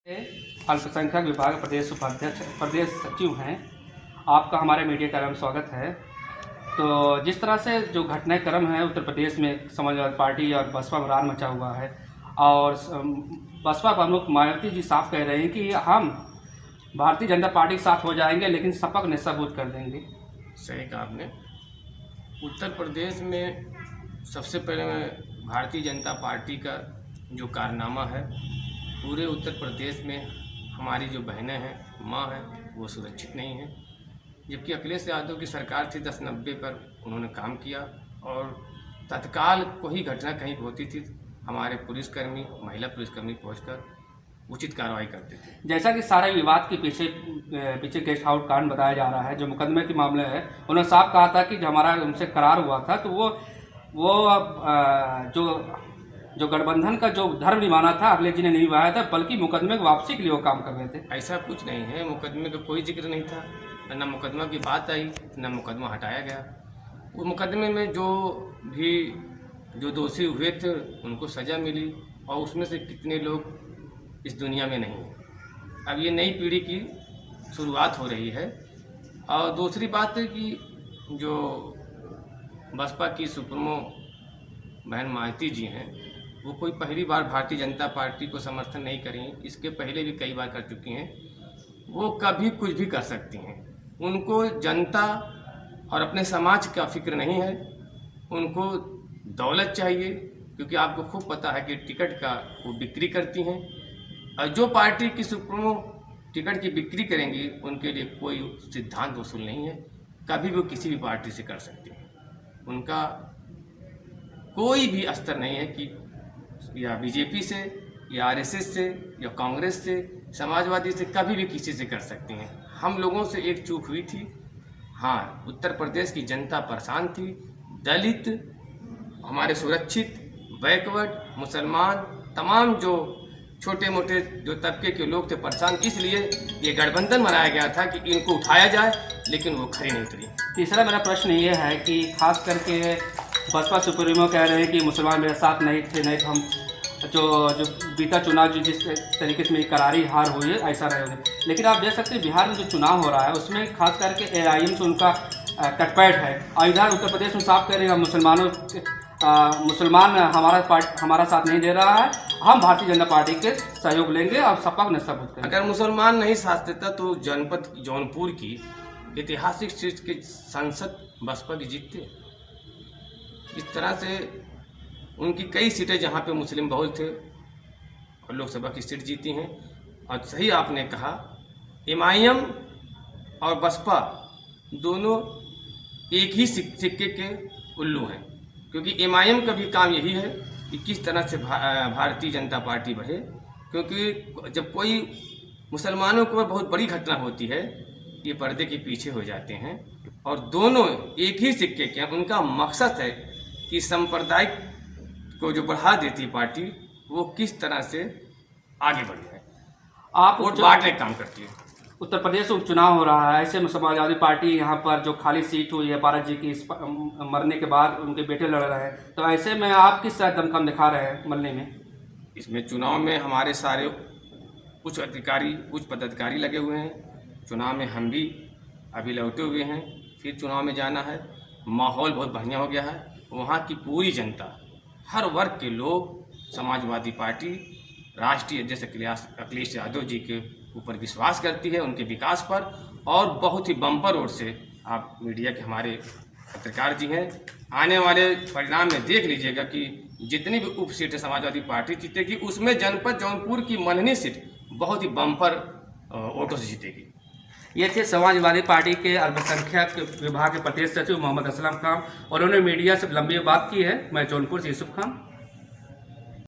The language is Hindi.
अल्पसंख्यक विभाग प्रदेश उपाध्यक्ष प्रदेश सचिव हैं। आपका हमारे मीडिया कार्यक्रम में स्वागत है। तो जिस तरह से जो घटनाक्रम है उत्तर प्रदेश में समाजवादी पार्टी और बसपा में रार मचा हुआ है और बसपा प्रमुख मायावती जी साफ कह रहे हैं कि हम भारतीय जनता पार्टी के साथ हो जाएंगे लेकिन सपा को नशाबूद कर देंगे। सही कहा आपने। उत्तर प्रदेश में सबसे पहले भारतीय जनता पार्टी का जो कारनामा है, पूरे उत्तर प्रदेश में हमारी जो बहनें हैं, माँ हैं, वो सुरक्षित नहीं हैं। जबकि अखिलेश यादव की सरकार थी 10-90 पर उन्होंने काम किया और तत्काल कोई घटना कहीं होती थी हमारे पुलिसकर्मी, महिला पुलिसकर्मी पहुंचकर उचित कार्रवाई करते थे। जैसा कि सारे विवाद के पीछे गेस्ट हाउस कांड बताया जा रहा है, जो मुकदमे के मामले है, उन्होंने साफ कहा था कि जो हमारा उनसे करार हुआ था तो वो जो गठबंधन का जो धर्म निभाना था अखिलेश जी ने नहीं निभाया था, बल्कि मुकदमे की वापसी के लिए वो काम कर रहे थे। ऐसा कुछ नहीं है, मुकदमे का कोई जिक्र नहीं था, न मुकदमा की बात आई, न मुकदमा हटाया गया। वो मुकदमे में जो दोषी हुए थे उनको सज़ा मिली और उसमें से कितने लोग इस दुनिया में नहीं हैं। अब ये नई पीढ़ी की शुरुआत हो रही है। और दूसरी बात है कि जो बसपा की सुप्रीमो बहन मायावती जी हैं, वो कोई पहली बार भारतीय जनता पार्टी को समर्थन नहीं करेंगी, इसके पहले भी कई बार कर चुकी हैं। वो कभी कुछ भी कर सकती हैं। उनको जनता और अपने समाज का फिक्र नहीं है, उनको दौलत चाहिए, क्योंकि आपको खूब पता है कि टिकट का वो बिक्री करती हैं। और जो पार्टी की सुप्रीमो टिकट की बिक्री करेंगी उनके लिए कोई सिद्धांत वसूल नहीं है, कभी भी वो किसी भी पार्टी से कर सकती हैं। उनका कोई भी अस्तर नहीं है कि या बीजेपी से या आरएसएस से या कांग्रेस से, समाजवादी से, कभी भी किसी से कर सकती हैं। हम लोगों से एक चूक हुई थी। हाँ, उत्तर प्रदेश की जनता परेशान थी। दलित, हमारे सुरक्षित, बैकवर्ड, मुसलमान, तमाम जो छोटे मोटे जो तबके के लोग थे परेशान, इसलिए ये गठबंधन बनाया गया था कि इनको उठाया जाए, लेकिन वो खरी नहीं उतरी। तीसरा मेरा प्रश्न ये है कि खास करके बसपा सुप्रीमो कह रहे हैं कि मुसलमान मेरे साथ नहीं थे, नहीं तो हम जो बीता चुनाव जिस तरीके से मेरी करारी हार हुई है ऐसा रहेगा। लेकिन आप देख सकते हैं बिहार में जो चुनाव हो रहा है उसमें खास करके एआईएम से उनका कटपैठ है, और इधर उत्तर प्रदेश में साफ कह रहे हैं मुसलमान हमारा साथ नहीं दे रहा है, हम भारतीय जनता पार्टी के सहयोग लेंगे और सपा को नशाबूद करेंगे। अगर मुसलमान नहीं साथ देता तो जनपद जौनपुर की ऐतिहासिक सीट की संसद बसपा की जीतते। इस तरह से उनकी कई सीटें जहां पे मुस्लिम बहुल थे और लोकसभा की सीट जीती हैं। और सही आपने कहा, एमआईएम और बसपा दोनों एक ही सिक्के के उल्लू हैं, क्योंकि एमआईएम का भी काम यही है कि किस तरह से भारतीय जनता पार्टी बढ़े। क्योंकि जब कोई मुसलमानों के ऊपर बहुत बड़ी घटना होती है, ये पर्दे के पीछे हो जाते हैं, और दोनों एक ही सिक्के के हैं। उनका मकसद है कि सांप्रदायिक को जो बढ़ा देती पार्टी, वो किस तरह से आगे बढ़ जाए, आप वोट बांटने का काम करती है। उत्तर प्रदेश में उपचुनाव हो रहा है, ऐसे में समाजवादी पार्टी यहाँ पर जो खाली सीट हुई है भारत जी की मरने के बाद उनके बेटे लड़ रहे हैं, तो ऐसे में आप किस तरह दमखम दिखा रहे हैं मरने में? इसमें चुनाव में हमारे सारे उच्च पदाधिकारी लगे हुए हैं। चुनाव में हम भी अभी लौटे हुए हैं, फिर चुनाव में जाना है। माहौल बहुत बढ़िया हो गया है। वहाँ की पूरी जनता, हर वर्ग के लोग समाजवादी पार्टी, राष्ट्रीय अध्यक्ष अखिलेश यादव जी के ऊपर विश्वास करती है, उनके विकास पर। और बहुत ही बम्पर वोट से, आप मीडिया के हमारे पत्रकार जी हैं, आने वाले परिणाम में देख लीजिएगा कि जितनी भी उप सीटें समाजवादी पार्टी जीतेगी, उसमें जनपद जौनपुर की मनहनी सीट बहुत ही बम्पर वोटों से जीतेगी। ये थे समाजवादी पार्टी के अल्पसंख्यक विभाग के प्रदेश सचिव मोहम्मद असलम खान, और उन्होंने मीडिया से लंबी बात की है। मैं जौनपुर से यूसुफ खान।